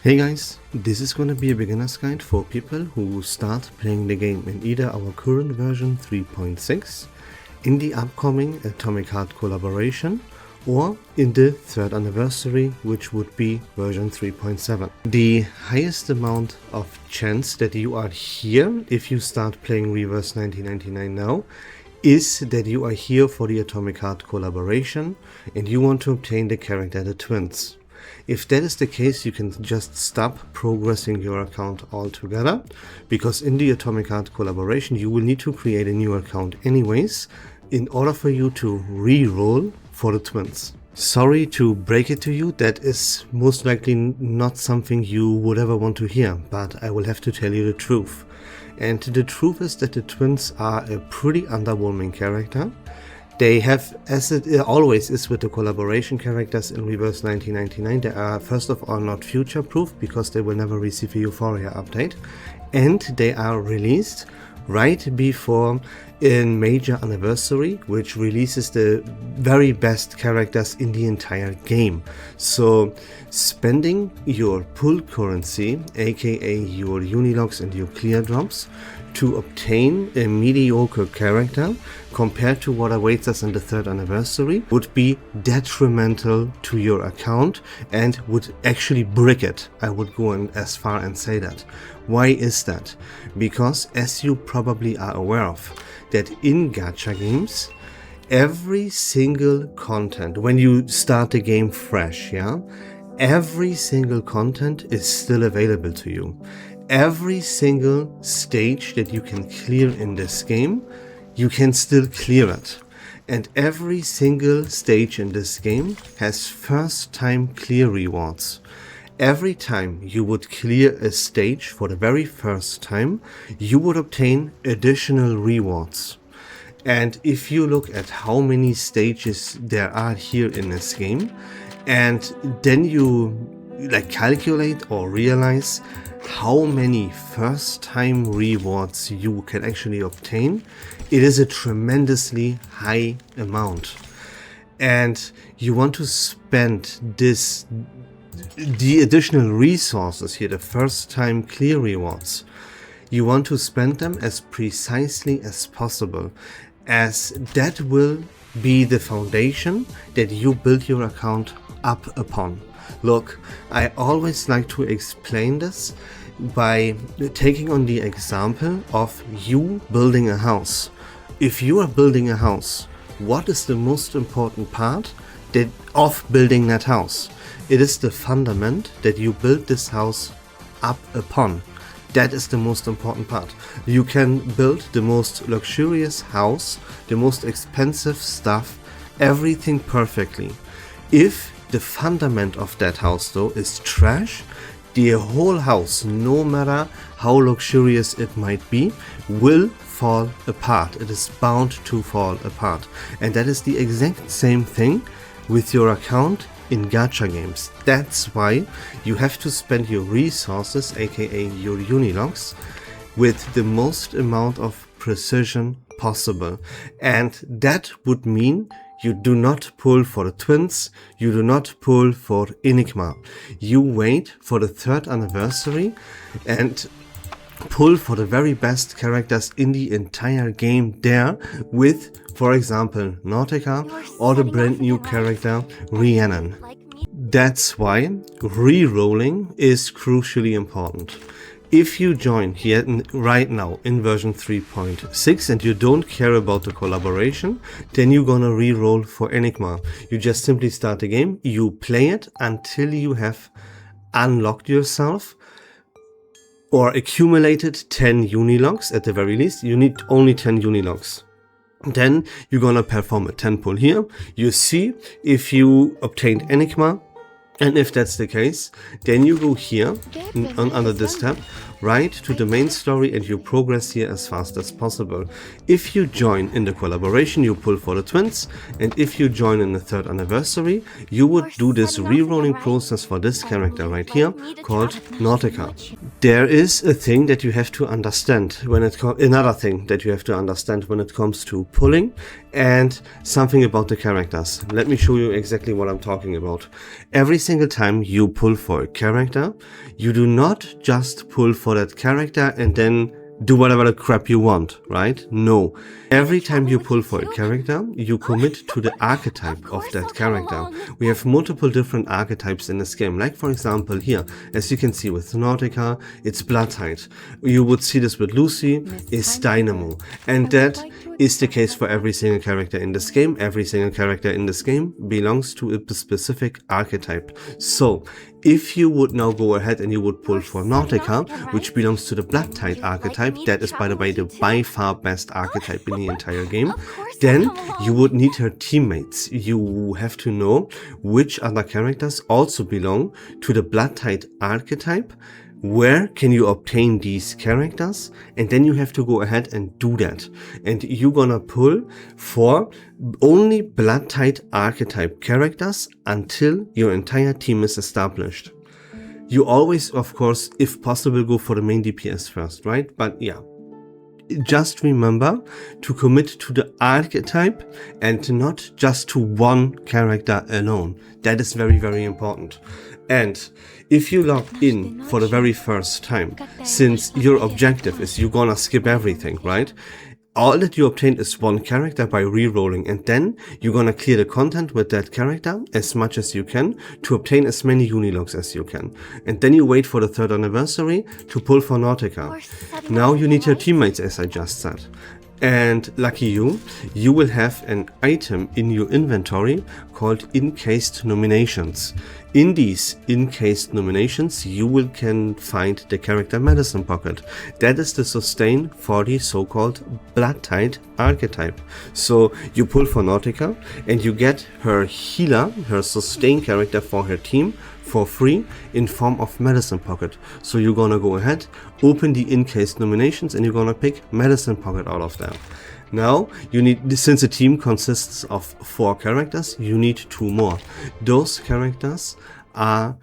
Hey guys, this is gonna be a beginner's guide for people who start playing the game in either our current version 3.6, in the upcoming Atomic Heart collaboration, or in the 3rd anniversary, which would be version 3.7. The highest amount of chance that you are here if you start playing Reverse1999 now is that you are here for the Atomic Heart collaboration and you want to obtain the character the twins. If that is the case, you can just stop progressing your account altogether, because in the Atomic Heart collaboration you will need to create a new account anyways in order for you to re-roll for the twins. Sorry to break it to you, that is most likely not something you would ever want to hear, but I will have to tell you the truth. And the truth is that the twins are a pretty underwhelming character. They have, as it always is with the collaboration characters in Reverse1999, they are first of all not future-proof because they will never receive a Euphoria update, and they are released right before a major anniversary, which releases the very best characters in the entire game. So spending your pull currency, aka your Unilogs and your clear drops, to obtain a mediocre character compared to what awaits us in the 3rd anniversary would be detrimental to your account and would actually brick it. I would go as far and say that. Why is that? Because, as you probably are aware of, that in gacha games, every single content, when you start the game fresh, every single content is still available to you. Every single stage that you can clear in this game, you can still clear it. And every single stage in this game has first time clear rewards. Every time you would clear a stage for the very first time, you would obtain additional rewards. And if you look at how many stages there are here in this game, and then you calculate or realize how many first time rewards you can actually obtain, it is a tremendously high amount. And you want to spend the additional resources here, the first time clear rewards, you want to spend them as precisely as possible, as that will be the foundation that you build your account up upon. Look, I always like to explain this by taking on the example of you building a house. If you are building a house, what is the most important part of building that house? It is the fundament that you build this house up upon. That is the most important part. You can build the most luxurious house, the most expensive stuff, everything perfectly. If the fundament of that house though is trash, the whole house, no matter how luxurious it might be, will fall apart. It is bound to fall apart. And that is the exact same thing with your account in gacha games. That's why you have to spend your resources, aka your Unilogs, with the most amount of precision possible. And that would mean you do not pull for the twins, you do not pull for Enigma. You wait for the 3rd anniversary and pull for the very best characters in the entire game there with, for example, Nautica or the brand new character Rhiannon. That's why re-rolling is crucially important. If you join here right now in version 3.6 and you don't care about the collaboration, then you're gonna re-roll for Enigma. You just simply start the game, you play it until you have unlocked yourself or accumulated 10 Unilogs at the very least. You need only 10 Unilogs. Then you're gonna perform a 10 pull here. You see if you obtained Enigma, and if that's the case, then you go here under this tab, right to the main story, and you progress here as fast as possible. If you join in the collaboration, you pull for the twins, and if you join in the 3rd anniversary, you would do this re-rolling process for this character right here called Nautica. There is a thing that you have to understand when another thing that you have to understand when it comes to pulling And something about the characters. Let me show you exactly what I'm talking about. Every single time you pull for a character, you do not just pull for that character and then do whatever the crap you want, right? No. Every time you pull for a character, you commit to the archetype of that character. We have multiple different archetypes in this game. Like for example here, as you can see with Nautica, it's bloodtithe. You would see this with Lucy, is Dynamo. And that is the case for every single character in this game. Every single character in this game belongs to a specific archetype. So, if you would now go ahead and you would pull for Nautica, which belongs to the bloodtithe archetype, that is by the way the by far best archetype in the entire game, then you would need her teammates. You have to know which other characters also belong to the bloodtithe archetype. Where can you obtain these characters? And then you have to go ahead and do that. And you're gonna pull for only bloodtithe archetype characters until your entire team is established. You always, of course, if possible, go for the main DPS first, right? But yeah, just remember to commit to the archetype and not just to one character alone. That is very, very important. And if you log in for the very first time, since your objective is you're gonna skip everything, right? All that you obtain is one character by rerolling, and then you're gonna clear the content with that character as much as you can to obtain as many unilogs as you can. And then you wait for the 3rd anniversary to pull for Nautica. Now you need your teammates, as I just said. And lucky you will have an item in your inventory called encased nominations. In these encased nominations, you can find the character Medicine Pocket. That is the sustain for the so-called bloodtithe archetype. So you pull for Nautica and you get her healer, her sustain character for her team for free in form of Medicine Pocket. So you're gonna go ahead, open the encased nominations, and you're gonna pick Medicine Pocket out of them. Now, you need, since a team consists of 4 characters, you need 2 more. Those characters are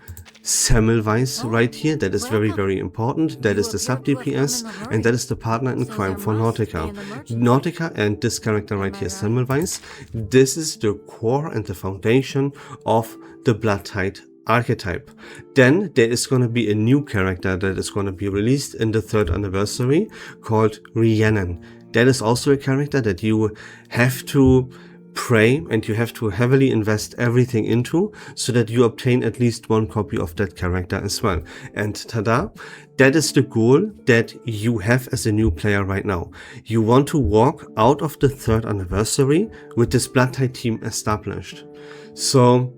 Semmelweis right here. That is very, very important. That is the sub DPS, and that is the partner in crime for Nautica. Nautica and this character right here, Semmelweis, this is the core and the foundation of the bloodtithe archetype. Then there is going to be a new character that is going to be released in the 3rd anniversary called Rhiannon. That is also a character that you have to pray and you have to heavily invest everything into so that you obtain at least 1 copy of that character as well. And tada, that is the goal that you have as a new player right now. You want to walk out of the 3rd anniversary with this bloodtithe team established. So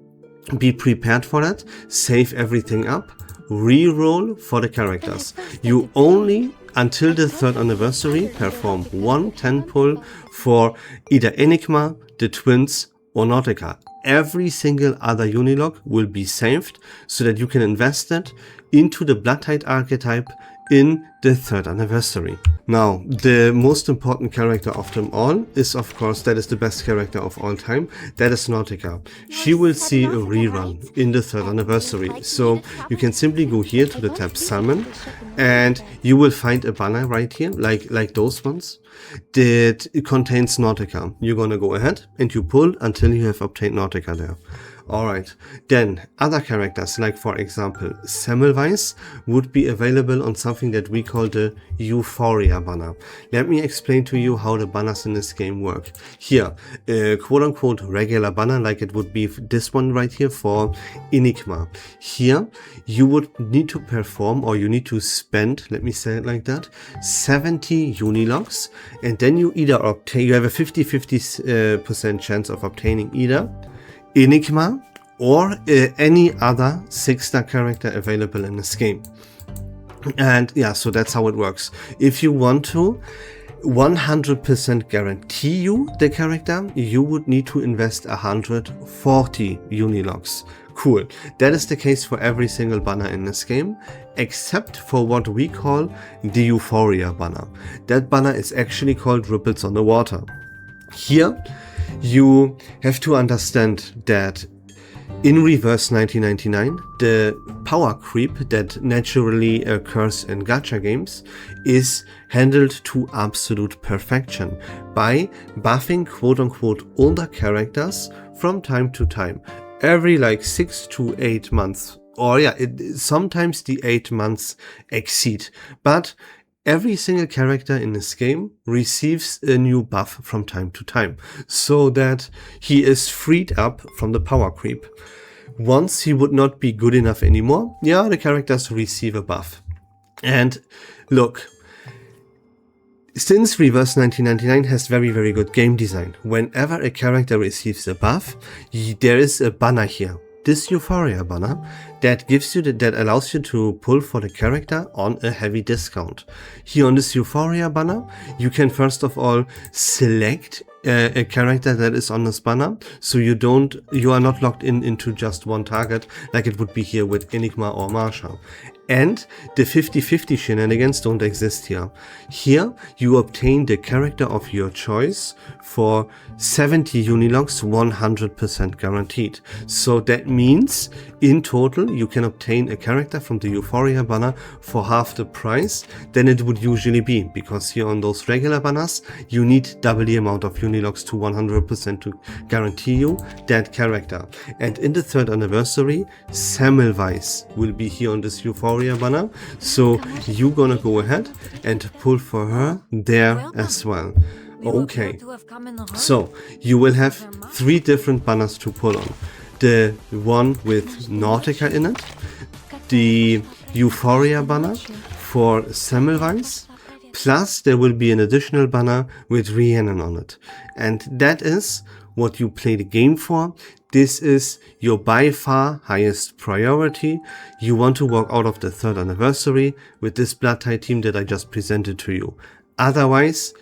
be prepared for that, save everything up, re-roll for the characters. You only, until the 3rd anniversary, perform 1 10 pull for either Enigma, the Twins, or Nautica. Every single other unilog will be saved so that you can invest it into the bloodtithe archetype in the 3rd anniversary. Now, the most important character of them all is, of course, that is the best character of all time. That is Nautica. She will see a rerun in the 3rd anniversary. So you can simply go here to the tab Summon, and you will find a banner right here, like those ones, that contains Nautica. You're gonna go ahead and you pull until you have obtained Nautica there. Alright, then other characters, like for example Semmelweis, would be available on something that we call the Euphoria banner. Let me explain to you how the banners in this game work. Here, a quote-unquote regular banner, like it would be this one right here for Enigma. Here, you would need to perform, or you need to spend, let me say it like that, 70 unilogs, and then you either obtain, you have a 50-50% chance of obtaining either Enigma or any other 6-star character available in this game. And yeah, so that's how it works. If you want to 100% guarantee you the character, you would need to invest 140 unilogs. Cool. That is the case for every single banner in this game, except for what we call the Euphoria banner. That banner is actually called Ripples on the Water. Here, you have to understand that In Reverse 1999, the power creep that naturally occurs in gacha games is handled to absolute perfection by buffing quote-unquote older characters from time to time. Every like 6 to 8 months, or yeah, sometimes the 8 months exceed, but every single character in this game receives a new buff from time to time, so that he is freed up from the power creep. Once he would not be good enough anymore, yeah, the characters receive a buff. And look, since Reverse 1999 has very good game design, whenever a character receives a buff, there is a banner here. This Euphoria banner that gives you that allows you to pull for the character on a heavy discount. Here on this Euphoria banner, you can first of all select a character that is on this banner, so you are not locked into just one target like it would be here with Enigma or Marsha. And the 50-50 shenanigans don't exist here. Here you obtain the character of your choice for 70 Unilogs, 100% guaranteed. So that means in total you can obtain a character from the Euphoria banner for half the price than it would usually be, because here on those regular banners you need double the amount of Unilogs to 100% to guarantee you that character. And in the 3rd anniversary, Semmelweis will be here on this Euphoria banner, so you're gonna go ahead and pull for her there as well. Okay, so you will have 3 different banners to pull on. The one with Nautica in it, the Euphoria banner for Semmelweis, plus there will be an additional banner with Rhiannon on it. And that is what you play the game for. This is your by far highest priority. You want to walk out of the 3rd anniversary with this bloodtithe team that I just presented to you. Otherwise,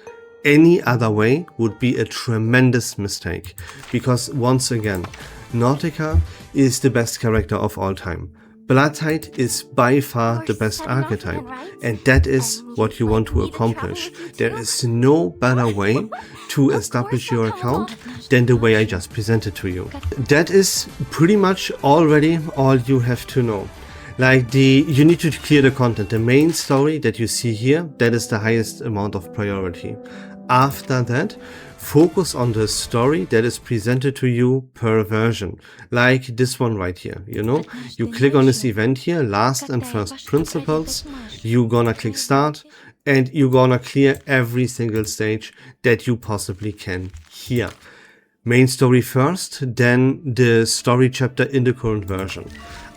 any other way would be a tremendous mistake, because once again, Nautica is the best character of all time. Bloodtithe is by far the best archetype, and that is what you want to accomplish. There is no better way to establish your account than the way I just presented to you. That is pretty much already all you have to know. Like you need to clear the content. The main story that you see here, that is the highest amount of priority. After that, focus on the story that is presented to you per version, like this one right here. You know, you click on this event here, last and first principles, you're gonna click start, and you're gonna clear every single stage that you possibly can here. Main story first, then the story chapter in the current version.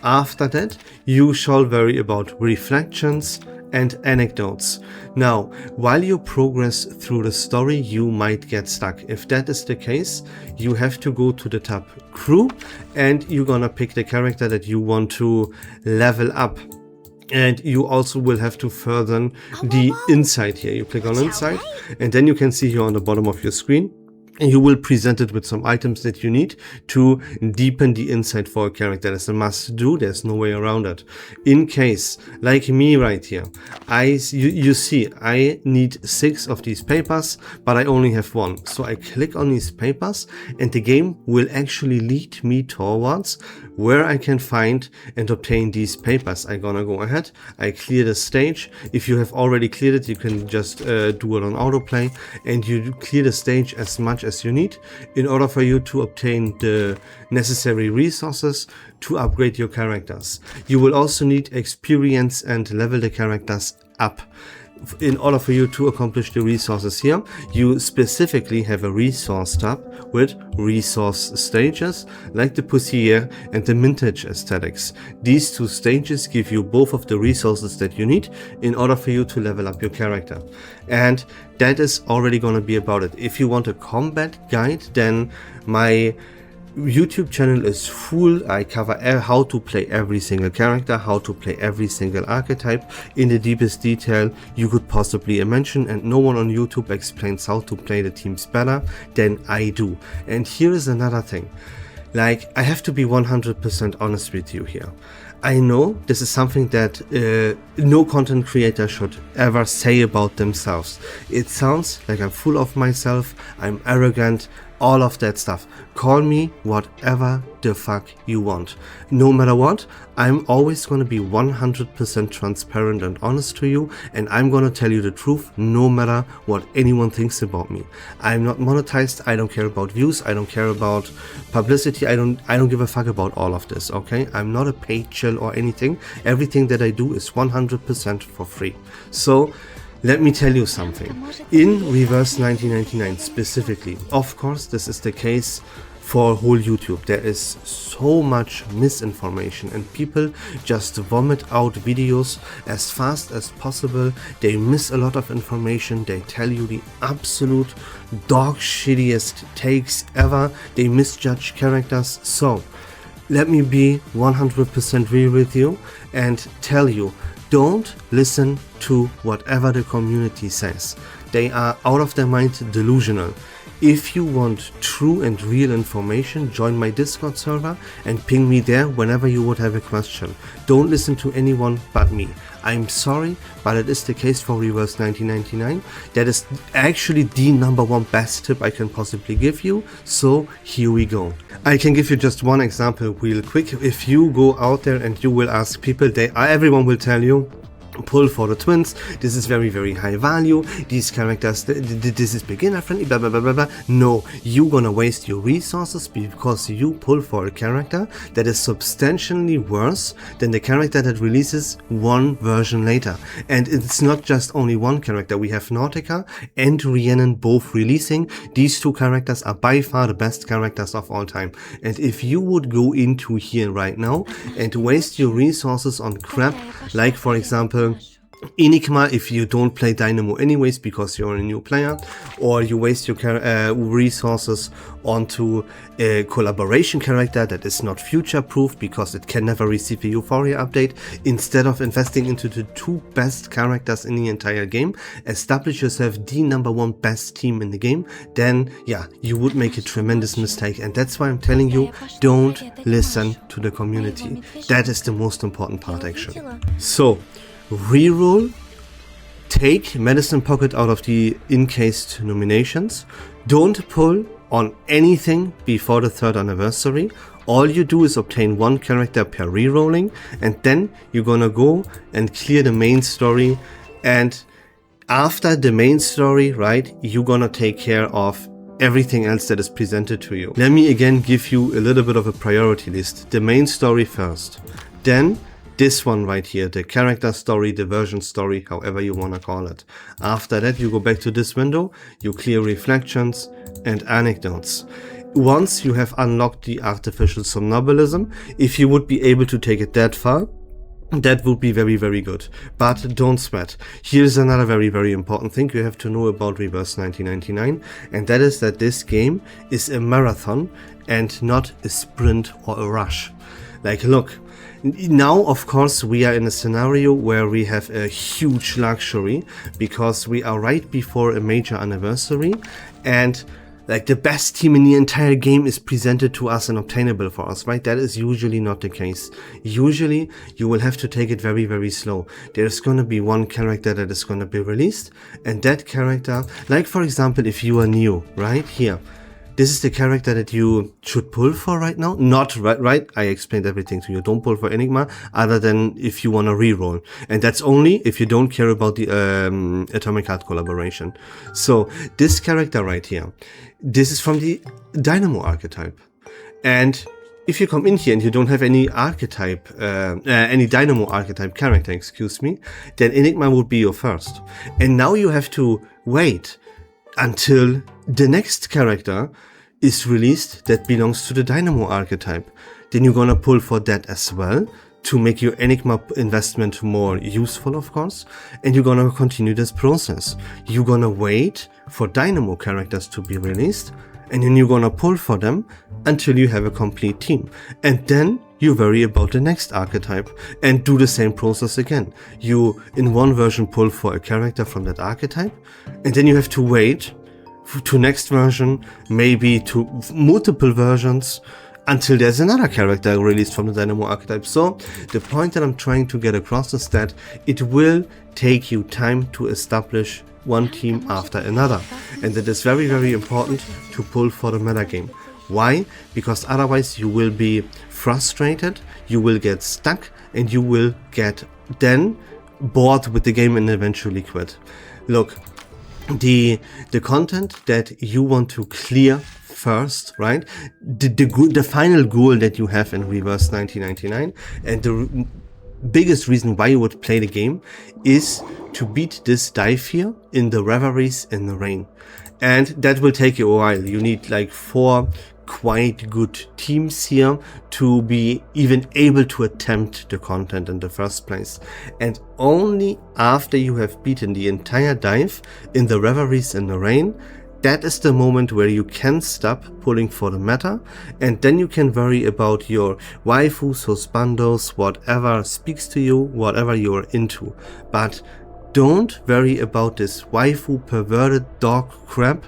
After that, you shall worry about reflections and anecdotes. Now, while you progress through the story, you might get stuck. If that is the case, you have to go to the tab Crew, and you're gonna pick the character that you want to level up. And you also will have to further the insight here. You click on insight, and then you can see here on the bottom of your screen, and you will present it with some items that you need to deepen the insight for a character. That's a must do, there's no way around it. In case, like me right here, you see, I need 6 of these papers, but I only have 1. So I click on these papers, and the game will actually lead me towards where I can find and obtain these papers. I'm gonna go ahead, I clear the stage. If you have already cleared it, you can just do it on autoplay, and you clear the stage as much as you need in order for you to obtain the necessary resources to upgrade your characters. You will also need experience and level the characters up. In order for you to accomplish the resources here, you specifically have a resource tab with resource stages like the Poussière and the Mintage aesthetics. These 2 stages give you both of the resources that you need in order for you to level up your character. And that is already gonna be about it. If you want a combat guide, then my YouTube channel is full. I cover how to play every single character, how to play every single archetype in the deepest detail you could possibly imagine, and no one on YouTube explains how to play the teams better than I do. And here is another thing. Like, I have to be 100% honest with you here. I know this is something that no content creator should ever say about themselves. It sounds like I'm full of myself, I'm arrogant, all of that stuff. Call me whatever the fuck you want. No matter what, I'm always going to be 100% transparent and honest to you, and I'm going to tell you the truth no matter what anyone thinks about me. I'm not monetized. I don't care about views. I don't care about publicity. I don't give a fuck about all of this, okay? I'm not a paid chill or anything. Everything that I do is 100% for free. So let me tell you something. In Reverse1999 specifically, of course this is the case for whole YouTube. There is so much misinformation and people just vomit out videos as fast as possible. They miss a lot of information. They tell you the absolute dog shittiest takes ever. They misjudge characters. So let me be 100% real with you and tell you, don't listen to whatever the community says. They are out of their mind delusional. If you want true and real information, join my Discord server and ping me there whenever you would have a question. Don't listen to anyone but me. I'm sorry, but it is the case for Reverse1999. That is actually the #1 best tip I can possibly give you. So here we go. I can give you just one example real quick. If you go out there and you will ask people, everyone will tell you, pull for the twins, this is very, very high value, these characters, this is beginner friendly, blah blah blah blah blah. No, you're gonna waste your resources because you pull for a character that is substantially worse than the character that releases one version later. And it's not just only one character. We have Nautica and Rhiannon both releasing. These two characters are by far the best characters of all time. And if you would go into here right now and waste your resources on crap, like for example Enigma, if you don't play Dynamo anyways because you're a new player, or you waste your resources onto a collaboration character that is not future proof because it can never receive a Euphoria update, instead of investing into the two best characters in the entire game, establish yourself the #1 best team in the game, then yeah, you would make a tremendous mistake. And that's why I'm telling you, don't listen to the community. That is the most important part actually. So reroll, take Medicine Pocket out of the encased nominations, don't pull on anything before the 3rd anniversary. All you do is obtain one character per rerolling, and then you're gonna go and clear the main story, and after the main story, right, you're gonna take care of everything else that is presented to you. Let me again give you a little bit of a priority list. The main story first, then this one right here, the character story, the version story, however you want to call it. After that, you go back to this window, you clear reflections and anecdotes. Once you have unlocked the artificial somnambulism, if you would be able to take it that far, that would be very, very good. But don't sweat. Here's another very, very important thing you have to know about Reverse1999, and that is that this game is a marathon and not a sprint or a rush. Like, look, now of course we are in a scenario where we have a huge luxury because we are right before a major anniversary, and like the best team in the entire game is presented to us and obtainable for us, right? That is usually not the case. Usually you will have to take it very, very slow. There's gonna be one character that is gonna be released, and that character, like for example, if you are new, right here, this is the character that you should pull for right now. Not right? I explained everything to you. Don't pull for Enigma other than if you want to reroll. And that's only if you don't care about the Atomic Heart collaboration. So this character right here, this is from the Dynamo archetype. And if you come in here and you don't have any archetype, any Dynamo archetype character, excuse me, then Enigma would be your first. And now you have to wait until the next character is released that belongs to the Dynamo archetype. Then you're gonna pull for that as well to make your Enigma investment more useful, of course. And you're gonna continue this process. You're gonna wait for Dynamo characters to be released, and then you're gonna pull for them until you have a complete team. And then you worry about the next archetype and do the same process again. You, in one version, pull for a character from that archetype, and then you have to wait to next version, maybe to multiple versions, until there's another character released from the Dynamo archetype. So the point that I'm trying to get across is that it will take you time to establish one team after another. And it is very, very important to pull for the metagame. Why? Because otherwise you will be frustrated, you will get stuck, and you will get then bored with the game and eventually quit. Look, the content that you want to clear first, right? The final goal that you have in Reverse 1999, and the biggest reason why you would play the game is to beat this dive here in the Reveries in the Rain. And that will take you a while. You need like 4 quite good teams here to be even able to attempt the content in the first place. And only after you have beaten the entire dive in the Reveries in the Rain, that is the moment where you can stop pulling for the meta, and then you can worry about your waifus, husbandos, whatever speaks to you, whatever you're into. But don't worry about this waifu perverted dog crap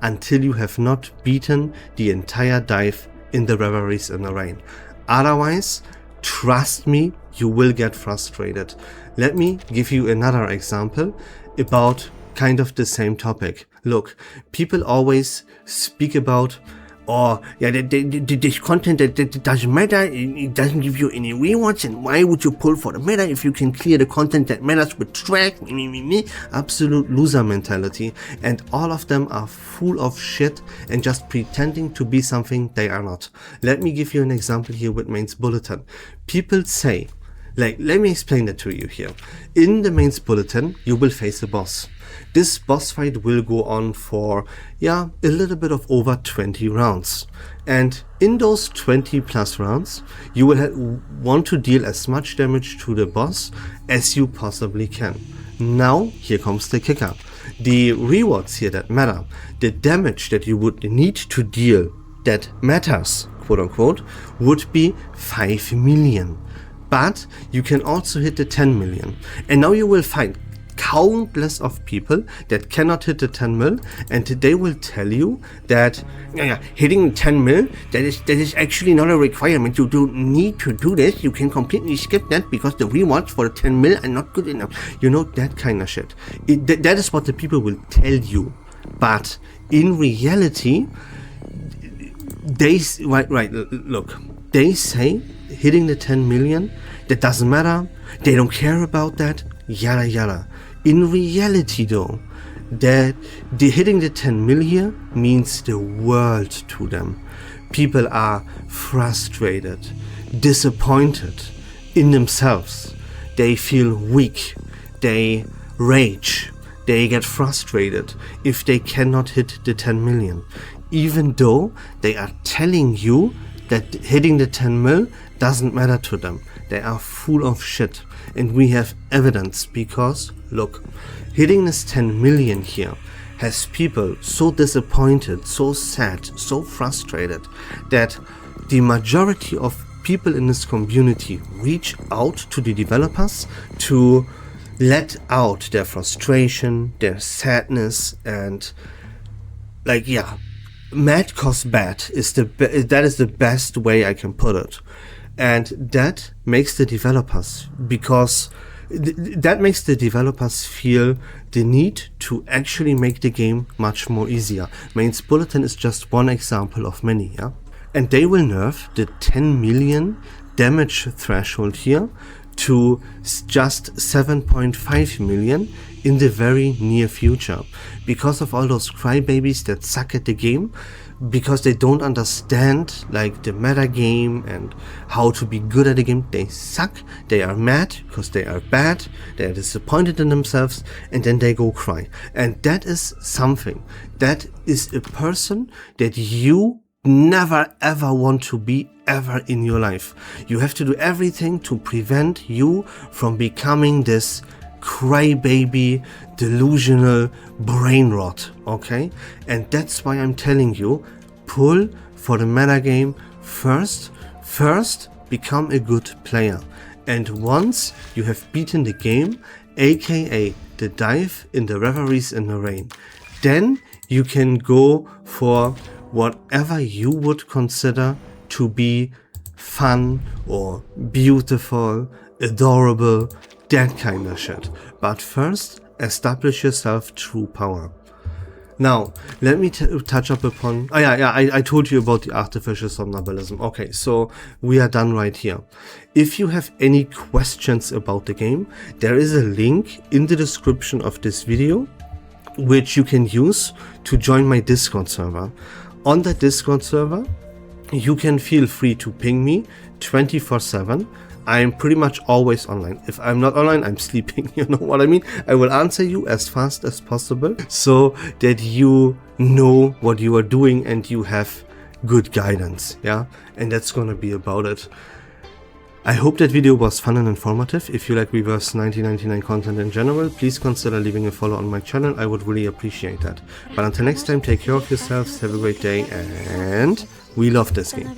until you have not beaten the entire dive in the Reveries in the Rain. Otherwise, trust me, you will get frustrated. Let me give you another example about kind of the same topic. Look, people always speak about, this content that doesn't matter, it doesn't give you any rewards, and why would you pull for the meta if you can clear the content that matters with track? Absolute loser mentality, and all of them are full of shit and just pretending to be something they are not. Let me give you an example here with Main's Bulletin. People say, let me explain it to you here. In the Main's Bulletin, you will face a boss. This boss fight will go on for, a little bit of over 20 rounds. And in those 20 plus rounds, you will want to deal as much damage to the boss as you possibly can. Now, here comes the kicker. The rewards here that matter, the damage that you would need to deal that matters, quote unquote, would be 5 million. But you can also hit the 10 million. And now you will find countless of people that cannot hit the 10 mil, and they will tell you that hitting 10 mil, that is actually not a requirement. You don't need to do this. You can completely skip that because the rewards for the 10 mil are not good enough. You know, that kind of shit. That is what the people will tell you. But in reality, they say hitting the 10 million, that doesn't matter. They don't care about that. Yada yada. In reality though, that the hitting the 10 mil here means the world to them. People are frustrated, disappointed in themselves. They feel weak, they rage, they get frustrated if they cannot hit the 10 million. Even though they are telling you that hitting the 10 mil doesn't matter to them. They are full of shit. And we have evidence because, look, hitting this 10 million here has people so disappointed, so sad, so frustrated that the majority of people in this community reach out to the developers to let out their frustration, their sadness, and mad cause bad is that is the best way I can put it. And that makes the developers, feel the need to actually make the game much more easier. Main's Bulletin is just one example of many, and they will nerf the 10 million damage threshold here to just 7.5 million in the very near future, because of all those crybabies that suck at the game, because they don't understand the meta game and how to be good at the game. They suck, they are mad because they are bad, they are disappointed in themselves, and then they go cry. And that is something, that is a person that you never ever want to be ever in your life. You have to do everything to prevent you from becoming this crybaby, delusional brain rot, okay? And that's why I'm telling you, pull for the meta game first, become a good player. And once you have beaten the game, aka the dive in the Reveries in the Rain, then you can go for whatever you would consider to be fun or beautiful, adorable, that kind of shit. But first, establish yourself through power. Now, let me touch up upon... I told you about the artificial somnambulism. Okay, so we are done right here. If you have any questions about the game, there is a link in the description of this video, which you can use to join my Discord server. On that Discord server, you can feel free to ping me 24/7. I'm pretty much always online. If I'm not online, I'm sleeping, you know what I mean? I will answer you as fast as possible so that you know what you are doing and you have good guidance, yeah? And that's gonna be about it. I hope that video was fun and informative. If you like Reverse1999 content in general, please consider leaving a follow on my channel. I would really appreciate that. But until next time, take care of yourselves, have a great day, and we love this game.